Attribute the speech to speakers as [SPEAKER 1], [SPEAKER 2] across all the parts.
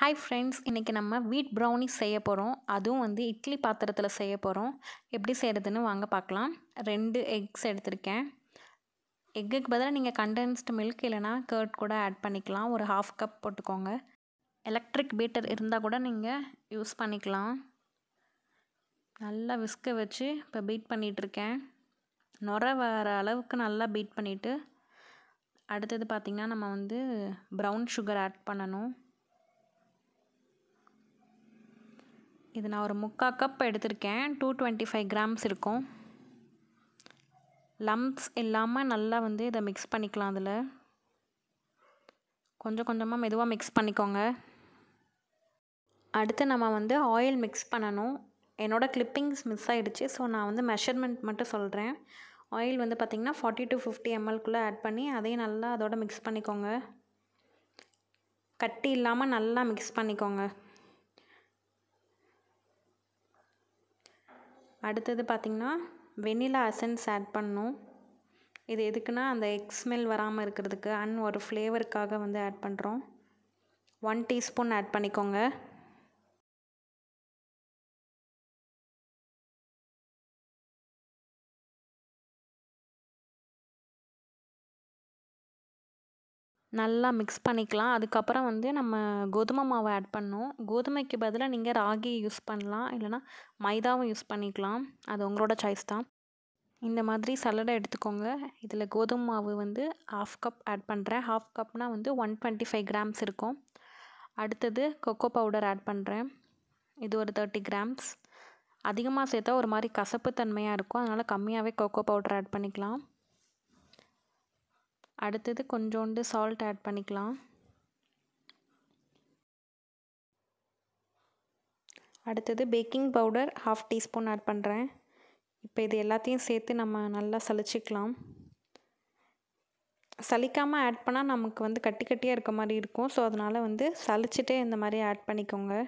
[SPEAKER 1] Hi friends, இன்றைக்கி நம்ம வீட் ப்ரௌனிஸ் செய்ய போகிறோம். அதுவும் வந்து இட்லி பாத்திரத்தில் செய்ய போகிறோம். எப்படி செய்கிறதுன்னு வாங்க பார்க்கலாம். 2 எக்ஸ் எடுத்திருக்கேன். எக்குக்கு பதிலாக நீங்கள் கண்டென்ஸ்டு மில்க் இல்லைனா கர்ட் கூட ஆட் பண்ணிக்கலாம். ஒரு 1/2 கப் போட்டுக்கோங்க. எலக்ட்ரிக் பீட்டர் இருந்தால் கூட நீங்கள் யூஸ் பண்ணிக்கலாம். நல்லா விஸ்க வச்சு இப்போ பீட் பண்ணிகிட்ருக்கேன். நுரை வர அளவுக்கு நல்லா பீட் பண்ணிவிட்டு அடுத்தது பார்த்திங்கன்னா நம்ம வந்து ப்ரௌன் சுகர் ஆட் பண்ணணும். இது நான் ஒரு 3/4 கப் எடுத்திருக்கேன். 225 கிராம்ஸ் இருக்கும். லம்ப்ஸ் இல்லாமல் நல்லா வந்து இதை மிக்ஸ் பண்ணிக்கலாம். அதில் கொஞ்சம் கொஞ்சமாக மெதுவாக மிக்ஸ் பண்ணிக்கோங்க. அடுத்து நம்ம வந்து ஆயில் மிக்ஸ் பண்ணணும். என்னோடய கிளிப்பிங்ஸ் மிஸ் ஆகிடுச்சு, ஸோ நான் வந்து மெஷர்மெண்ட் மட்டும் சொல்கிறேன். ஆயில் வந்து பார்த்திங்கன்னா 40 to 50 ml ஆட் பண்ணி அதையும் நல்லா அதோட மிக்ஸ் பண்ணிக்கோங்க. கட்டி இல்லாமல் நல்லா மிக்ஸ் பண்ணிக்கோங்க. அடுத்தது பார்த்திங்கன்னா வெனிலா எசன்ஸ் ஆட் பண்ணணும். இது எதுக்குன்னா அந்த எக் ஸ்மெல் வராமல் இருக்கிறதுக்கு அண்ட் ஒரு ஃப்ளேவருக்காக வந்து ஆட் பண்ணுறோம். 1 டீஸ்பூன் ஆட் பண்ணிக்கோங்க. நல்லா மிக்ஸ் பண்ணிக்கலாம். அதுக்கப்புறம் வந்து நம்ம கோதுமை மாவை ஆட் பண்ணணும். கோதுமைக்கு பதிலாக நீங்கள் ராகி யூஸ் பண்ணலாம், இல்லைனா மைதாவும் யூஸ் பண்ணிக்கலாம். அது உங்களோட சாய்ஸ் தான். இந்த மாதிரி சலடை எடுத்துக்கோங்க. இதில் கோதுமை மாவு வந்து 1/2 கப் ஆட் பண்ணுறேன். 1/2 கப்னால் வந்து 125 கிராம்ஸ் இருக்கும். அடுத்தது கொக்கோ பவுடர் ஆட் பண்ணுறேன். இது ஒரு 30 கிராம்ஸ். அதிகமாக சேர்த்தா ஒரு மாதிரி கசப்பு தன்மையாக இருக்கும், அதனால் கம்மியாகவே கொக்கோ பவுடர் ஆட் பண்ணிக்கலாம். அடுத்தது கொஞ்சோண்டு சால்ட் ஆட் பண்ணிக்கலாம். அடுத்தது பேக்கிங் பவுடர் 1/2 டீஸ்பூன் ஆட் பண்ணுறேன். இப்போ இது எல்லாத்தையும் சேர்த்து நம்ம நல்லா சலிச்சிக்கலாம். சலிக்காமல் ஆட் பண்ணால் நமக்கு வந்து கட்டி கட்டியாக இருக்க மாதிரி இருக்கும். ஸோ அதனால் வந்து சலிச்சிட்டே இந்த மாதிரி ஆட் பண்ணிக்கோங்க.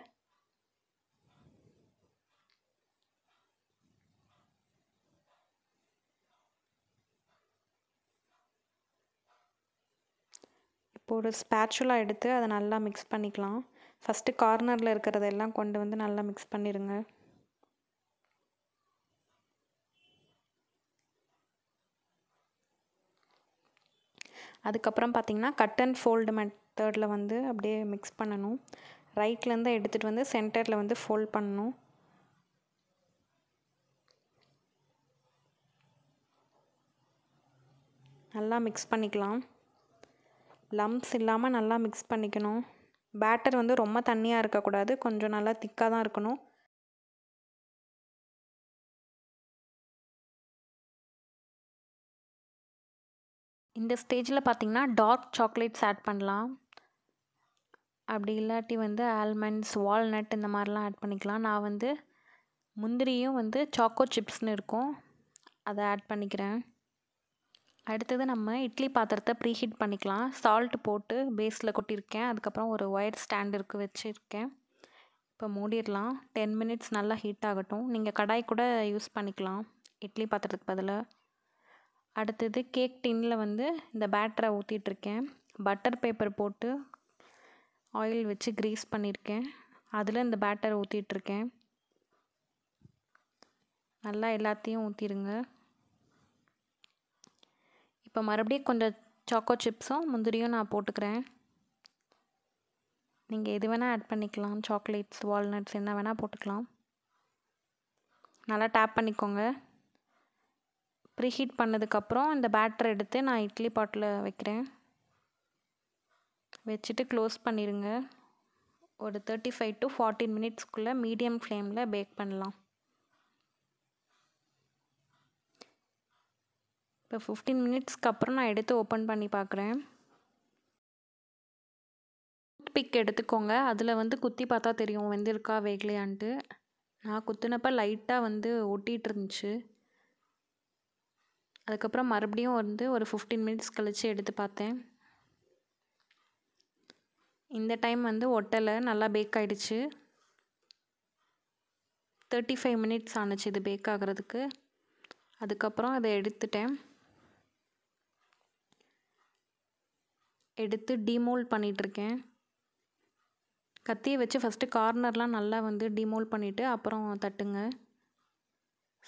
[SPEAKER 1] இப்போ ஒரு ஸ்பேச்சுலா எடுத்து அதை நல்லா மிக்ஸ் பண்ணிக்கலாம். ஃபஸ்ட்டு கார்னரில் இருக்கிறதெல்லாம் கொண்டு வந்து நல்லா மிக்ஸ் பண்ணிடுங்க. அதுக்கப்புறம் பார்த்திங்கன்னா கட் அண்ட் ஃபோல்டு மெத்தடில் வந்து அப்படியே மிக்ஸ் பண்ணணும். ரைட்லேருந்து எடுத்துகிட்டு வந்து சென்டரில் வந்து ஃபோல்ட் பண்ணணும். நல்லா மிக்ஸ் பண்ணிக்கலாம். லம்ப்ஸ் இல்லாமல் நல்லா மிக்ஸ் பண்ணிக்கணும். பேட்டர் வந்து ரொம்ப தண்ணியாக இருக்கக்கூடாது, கொஞ்சம் நல்லா திக்காக தான் இருக்கணும். இந்த ஸ்டேஜில் பார்த்திங்கன்னா டார்க் சாக்லேட்ஸ் ஆட் பண்ணலாம். அப்படி இல்லாட்டி வந்து ஆல்மண்ட்ஸ், வால்நட் இந்த மாதிரிலாம் ஆட் பண்ணிக்கலாம். நான் வந்து முந்திரியும் வந்து சாக்கோ சிப்ஸ்னு இருக்கும், அதை ஆட் பண்ணிக்கிறேன். அடுத்தது நம்ம இட்லி பாத்திரத்தை ப்ரீஹீட் பண்ணிக்கலாம். சால்ட் போட்டு பேஸில் கொட்டியிருக்கேன். அதுக்கப்புறம் ஒரு ஒயர் ஸ்டாண்டருக்கு வச்சுருக்கேன். இப்போ மூடிடலாம். 10 மினிட்ஸ் நல்லா ஹீட் ஆகட்டும். நீங்கள் கடாய் கூட யூஸ் பண்ணிக்கலாம் இட்லி பாத்திரத்துக்கு பதிலாக. அடுத்தது கேக் டின்னில் வந்து இந்த பேட்டரை ஊற்றிட்டுருக்கேன். பட்டர் பேப்பர் போட்டு ஆயில் வச்சு க்ரீஸ் பண்ணியிருக்கேன். அதில் இந்த பேட்டரை ஊற்றிட்டுருக்கேன். நல்லா எல்லாத்தையும் ஊற்றிடுங்க. இப்போ மறுபடியும் கொஞ்சம் சாக்கோ சிப்ஸும் முந்திரியும் நான் போட்டுக்கிறேன். நீங்கள் எது வேணால் ஆட் பண்ணிக்கலாம். சாக்லேட்ஸ், வால்நட்ஸ் என்ன வேணால் போட்டுக்கலாம். நல்லா டேப் பண்ணிக்கோங்க. ப்ரீஹீட் பண்ணதுக்கப்புறம் இந்த பேட்டரை எடுத்து நான் இட்லி பாட்டில் வைக்கிறேன். வச்சுட்டு க்ளோஸ் பண்ணிடுங்க. ஒரு 35 to 40 மினிட்ஸ்க்குள்ளே மீடியம் ஃப்ளேமில் பேக் பண்ணலாம். இப்போ 15 மினிட்ஸ்க்கு அப்புறம் நான் எடுத்து ஓப்பன் பண்ணி பார்க்குறேன். பிக் எடுத்துக்கோங்க. அதில் வந்து குத்தி பார்த்தா தெரியும் வெந்திருக்கா வேகலையான்ட்டு. நான் குத்துனப்போ லைட்டாக வந்து ஒட்டிகிட்டு இருந்துச்சு. அதுக்கப்புறம் மறுபடியும் வந்து ஒரு 15 மினிட்ஸ் கழித்து எடுத்து பார்த்தேன். இந்த டைம் வந்து ஒட்டலை, நல்லா பேக் ஆகிடுச்சு. 35 மினிட்ஸ் ஆணுச்சு இது பேக் ஆகிறதுக்கு. அதுக்கப்புறம் அதை எடுத்து டீமோல்ட் பண்ணிகிட்ருக்கேன். கத்தியை வச்சு ஃபஸ்ட்டு கார்னர்லாம் நல்லா வந்து டிமோல்ட் பண்ணிவிட்டு அப்புறம் தட்டுங்க.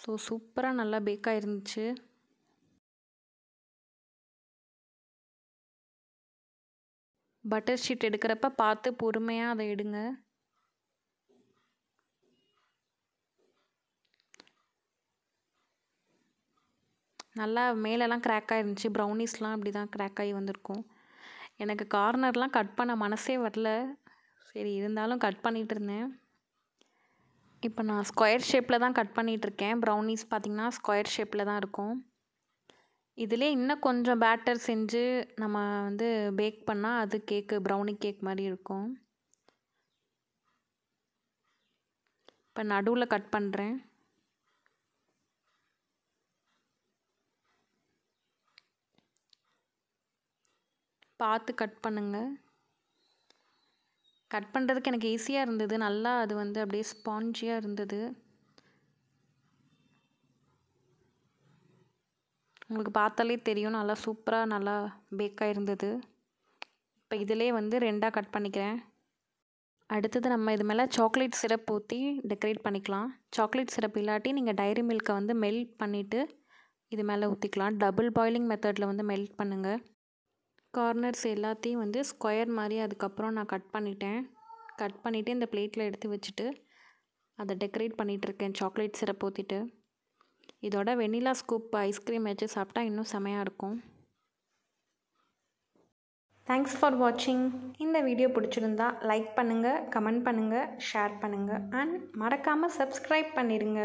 [SPEAKER 1] ஸோ சூப்பராக நல்லா பேக் ஆயிருந்துச்சு. பட்டர் ஷீட் எடுக்கிறப்ப பார்த்து பொறுமையாக அதை எடுங்க. நல்லா மேலெல்லாம் கிராக் ஆகிருந்துச்சு. ப்ரௌனிஸ்லாம் அப்படி தான் கிராக் ஆகி வந்திருக்கும். எனக்கு கார்னர்லாம் கட் பண்ண மனசே வரல. சரி இருந்தாலும் கட் பண்ணிகிட்டு இருந்தேன். இப்போ நான் ஸ்கொயர் ஷேப்பில் தான் கட் பண்ணிகிட்ருக்கேன். ப்ரௌனிஸ் பார்த்திங்கன்னா ஸ்கொயர் ஷேப்பில் தான் இருக்கும். இதிலே இன்னும் கொஞ்சம் பேட்டர் செஞ்சு நம்ம வந்து பேக் பண்ணால் அது கேக்கு ப்ரௌனி கேக் மாதிரி இருக்கும். இப்போ நடுவில் கட் பண்ணுறேன். பார்த்து கட் பண்ணுங்கள். கட் பண்ணுறதுக்கு எனக்கு ஈஸியாக இருந்தது. நல்லா அது வந்து அப்படியே ஸ்பாஞ்சியாக இருந்தது. உங்களுக்கு பார்த்தாலே தெரியும் நல்லா சூப்பராக நல்லா பேக்காக இருந்தது. இப்போ இதிலே வந்து 2ஆக கட் பண்ணிக்கிறேன். அடுத்தது நம்ம இது மேலே சாக்லேட் சிரப் ஊற்றி டெக்கரேட் பண்ணிக்கலாம். சாக்லேட் சிரப் இல்லாட்டி நீங்கள் டைரி மில்கை வந்து மெல்ட் பண்ணிவிட்டு இது மேலே ஊற்றிக்கலாம். டபுள் பாயிலிங் மெத்தடில் வந்து மெல்ட் பண்ணுங்கள். கார்னர்ஸ் எல்லாத்தையும் வந்து ஸ்கொயர் மாதிரி அதுக்கப்புறம் நான் கட் பண்ணிவிட்டு இந்த பிளேட்டில் எடுத்து வச்சுட்டு அதை டெக்கரேட் பண்ணிகிட்ருக்கேன் சாக்லேட் சிரப் ஊற்றிட்டு. இதோட வெனிலா ஸ்கூப் ஐஸ்கிரீம் வச்சு சாப்பிட்டா இன்னும் செமையாக இருக்கும். தேங்க்ஸ் ஃபார் வாட்சிங். இந்த வீடியோ பிடிச்சிருந்தா லைக் பண்ணுங்கள், கமெண்ட் பண்ணுங்கள், ஷேர் பண்ணுங்கள் அண்ட் மறக்காமல் சப்ஸ்கிரைப் பண்ணிடுங்க.